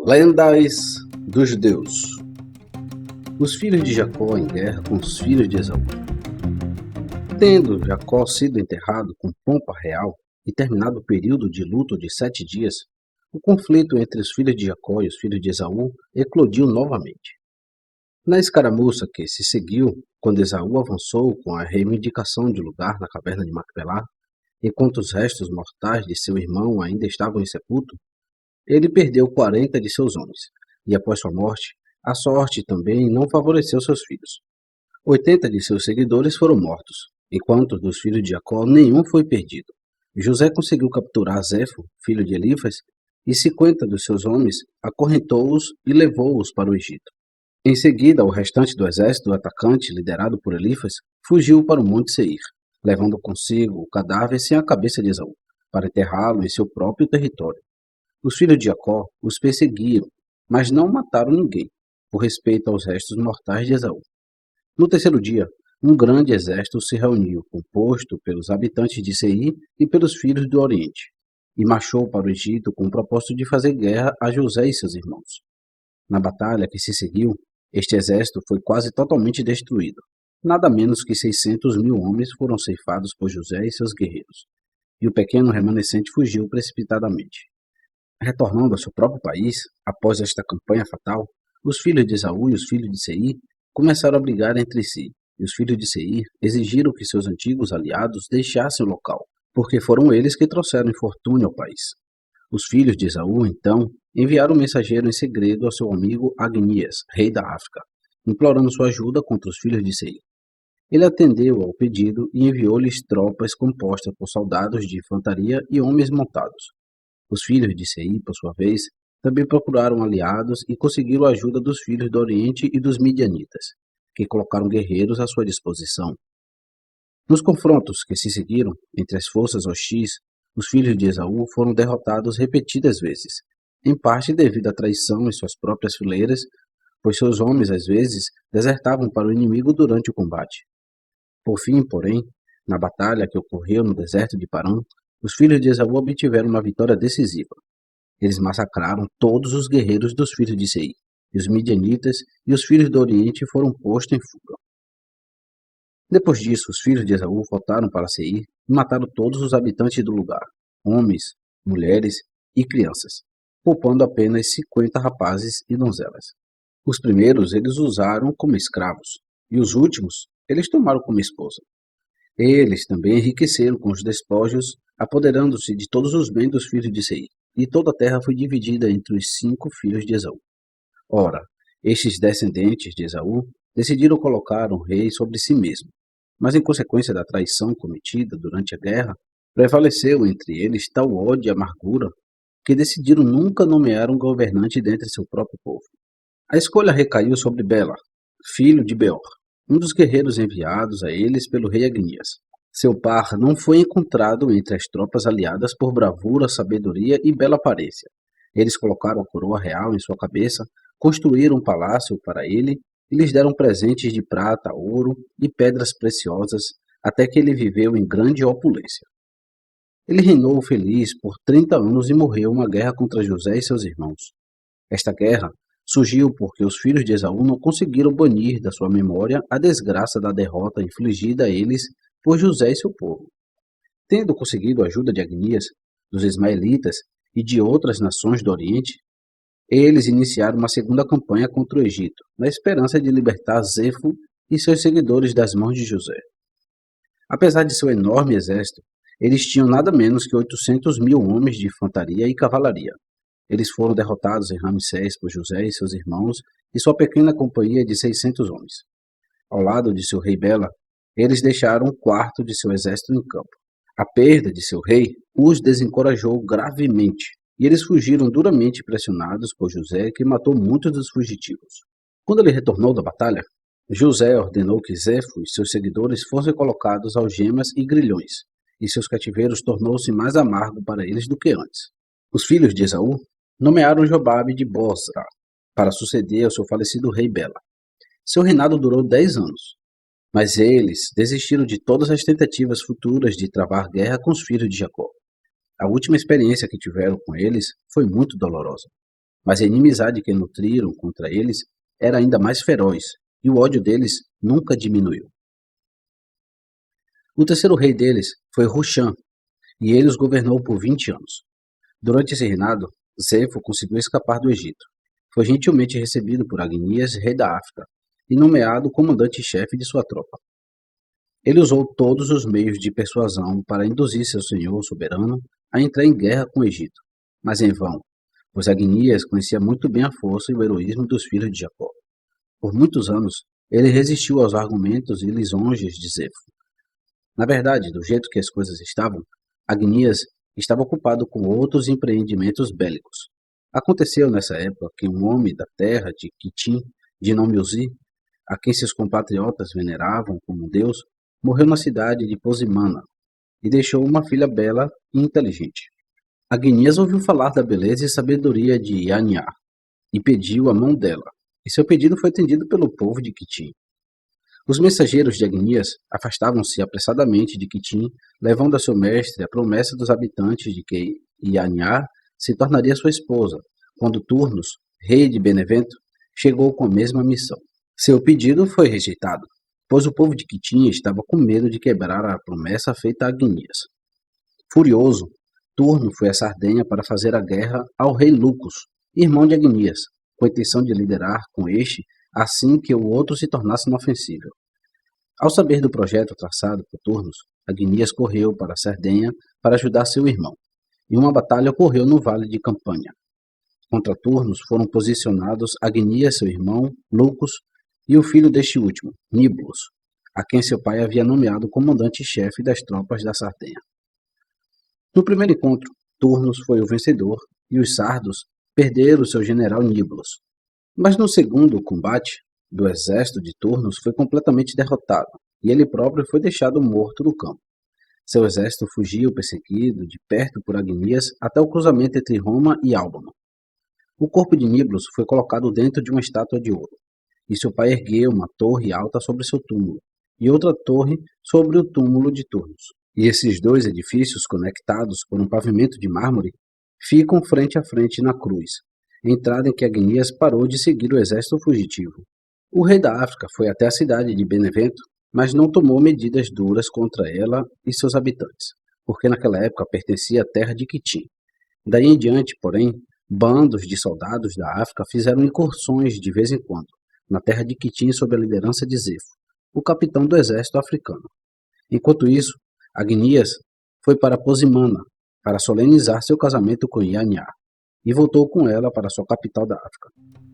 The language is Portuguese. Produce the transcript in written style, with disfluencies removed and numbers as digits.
Lendas dos judeus. Os filhos de Jacó em guerra com os filhos de Esaú. Tendo Jacó sido enterrado com pompa real e terminado o período de luto de 7 dias, o conflito entre os filhos de Jacó e os filhos de Esaú eclodiu novamente. Na escaramuça que se seguiu, quando Esaú avançou com a reivindicação de lugar na caverna de Macpelá, enquanto os restos mortais de seu irmão ainda estavam insepultos, ele perdeu 40 de seus homens, e após sua morte, a sorte também não favoreceu seus filhos. 80 de seus seguidores foram mortos, enquanto dos filhos de Jacó nenhum foi perdido. José conseguiu capturar Zefo, filho de Elifas, e 50 dos seus homens acorrentou-os e levou-os para o Egito. Em seguida, o restante do exército atacante, liderado por Elifas, fugiu para o Monte Seir, levando consigo o cadáver sem a cabeça de Esaú, para enterrá-lo em seu próprio território. Os filhos de Jacó os perseguiram, mas não mataram ninguém, por respeito aos restos mortais de Esaú. No terceiro dia, um grande exército se reuniu, composto pelos habitantes de Seir e pelos filhos do Oriente, e marchou para o Egito com o propósito de fazer guerra a José e seus irmãos. Na batalha que se seguiu, este exército foi quase totalmente destruído. Nada menos que 600.000 homens foram ceifados por José e seus guerreiros, e o pequeno remanescente fugiu precipitadamente. Retornando ao seu próprio país, após esta campanha fatal, os filhos de Esaú e os filhos de Seir começaram a brigar entre si, e os filhos de Seir exigiram que seus antigos aliados deixassem o local, porque foram eles que trouxeram infortúnio ao país. Os filhos de Esaú, então, enviaram um mensageiro em segredo ao seu amigo Agnias, rei da África, implorando sua ajuda contra os filhos de Seir. Ele atendeu ao pedido e enviou-lhes tropas compostas por soldados de infantaria e homens montados. Os filhos de Seir, por sua vez, também procuraram aliados e conseguiram a ajuda dos filhos do Oriente e dos midianitas, que colocaram guerreiros à sua disposição. Nos confrontos que se seguiram entre as forças hostis, os filhos de Esaú foram derrotados repetidas vezes, em parte devido à traição em suas próprias fileiras, pois seus homens às vezes desertavam para o inimigo durante o combate. Por fim, porém, na batalha que ocorreu no deserto de Parã, os filhos de Esaú obtiveram uma vitória decisiva. Eles massacraram todos os guerreiros dos filhos de Seir, e os midianitas e os filhos do Oriente foram postos em fuga. Depois disso, os filhos de Esaú voltaram para Seir e mataram todos os habitantes do lugar, homens, mulheres e crianças, poupando apenas 50 rapazes e donzelas. Os primeiros eles usaram como escravos, e os últimos eles tomaram como esposa. Eles também enriqueceram com os despojos, apoderando-se de todos os bens dos filhos de Seir, e toda a terra foi dividida entre os 5 filhos de Esaú. Ora, estes descendentes de Esaú decidiram colocar um rei sobre si mesmo, mas em consequência da traição cometida durante a guerra, prevaleceu entre eles tal ódio e amargura que decidiram nunca nomear um governante dentre seu próprio povo. A escolha recaiu sobre Bela, filho de Beor, um dos guerreiros enviados a eles pelo rei Agnias. Seu par não foi encontrado entre as tropas aliadas por bravura, sabedoria e bela aparência. Eles colocaram a coroa real em sua cabeça, construíram um palácio para ele e lhes deram presentes de prata, ouro e pedras preciosas, até que ele viveu em grande opulência. Ele reinou feliz por 30 anos e morreu em uma guerra contra José e seus irmãos. Esta guerra surgiu porque os filhos de Esaú não conseguiram banir da sua memória a desgraça da derrota infligida a eles por José e seu povo. Tendo conseguido a ajuda de Agnias, dos ismaelitas e de outras nações do Oriente, eles iniciaram uma segunda campanha contra o Egito, na esperança de libertar Zefo e seus seguidores das mãos de José. Apesar de seu enorme exército, eles tinham nada menos que 800.000 homens de infantaria e cavalaria. Eles foram derrotados em Ramsés por José e seus irmãos e sua pequena companhia de 600 homens. Ao lado de seu rei Bela, eles deixaram um quarto de seu exército em campo. A perda de seu rei os desencorajou gravemente, e eles fugiram duramente pressionados por José, que matou muitos dos fugitivos. Quando ele retornou da batalha, José ordenou que Zefo e seus seguidores fossem colocados algemas e grilhões, e seus cativeiros tornou-se mais amargo para eles do que antes. Os filhos de Esaú nomearam Jobabe de Bosra para suceder ao seu falecido rei Bela. Seu reinado durou 10 anos, mas eles desistiram de todas as tentativas futuras de travar guerra com os filhos de Jacó. A última experiência que tiveram com eles foi muito dolorosa. mas a inimizade que nutriram contra eles era ainda mais feroz, e o ódio deles nunca diminuiu. O terceiro rei deles foi Rushan, e ele os governou por 20 anos. Durante esse reinado, Zefo conseguiu escapar do Egito. Foi gentilmente recebido por Agnias, rei da África, e nomeado comandante-chefe de sua tropa. Ele usou todos os meios de persuasão para induzir seu senhor soberano a entrar em guerra com o Egito, mas em vão, pois Agnias conhecia muito bem a força e o heroísmo dos filhos de Jacó. Por muitos anos, ele resistiu aos argumentos e lisonjas de Zefo. Na verdade, do jeito que as coisas estavam, Agnias estava ocupado com outros empreendimentos bélicos. Aconteceu nessa época que um homem da terra de Quitim, de nome Uzi, a quem seus compatriotas veneravam como deus, morreu na cidade de Posimana e deixou uma filha bela e inteligente. Agnias ouviu falar da beleza e sabedoria de Yaniá e pediu a mão dela, e seu pedido foi atendido pelo povo de Quitim. Os mensageiros de Agnias afastavam-se apressadamente de Quitim, levando a seu mestre a promessa dos habitantes de que Yaniá se tornaria sua esposa, quando Turnus, rei de Benevento, chegou com a mesma missão. Seu pedido foi rejeitado, pois o povo de Quitim estava com medo de quebrar a promessa feita a Agnias. Furioso, Turno foi a Sardenha para fazer a guerra ao rei Lucus, irmão de Agnias, com a intenção de liderar com este assim que o outro se tornasse inofensível. Ao saber do projeto traçado por Turnus, Agnias correu para a Sardenha para ajudar seu irmão, e uma batalha ocorreu no vale de Campanha. Contra Turnus foram posicionados Agnias, seu irmão, Lucus, e o filho deste último, Níbulos, a quem seu pai havia nomeado comandante-chefe das tropas da Sardenha. No primeiro encontro, Turnus foi o vencedor e os sardos perderam seu general Níbulos. Mas no segundo combate do exército de Turnus foi completamente derrotado e ele próprio foi deixado morto no campo. Seu exército fugiu perseguido de perto por Agnias até o cruzamento entre Roma e Álbano. O corpo de Níbulos foi colocado dentro de uma estátua de ouro, e seu pai ergueu uma torre alta sobre seu túmulo e outra torre sobre o túmulo de Turnus. E esses dois edifícios, conectados por um pavimento de mármore, ficam frente a frente na cruz, entrada em que Agnias parou de seguir o exército fugitivo. O rei da África foi até a cidade de Benevento, mas não tomou medidas duras contra ela e seus habitantes, porque naquela época pertencia à terra de Quitim. Daí em diante, porém, bandos de soldados da África fizeram incursões de vez em quando, na terra de Quitim sob a liderança de Zefo, o capitão do exército africano. Enquanto isso, Agnias foi para Posimana para solenizar seu casamento com Yaniá, e voltou com ela para sua capital da África.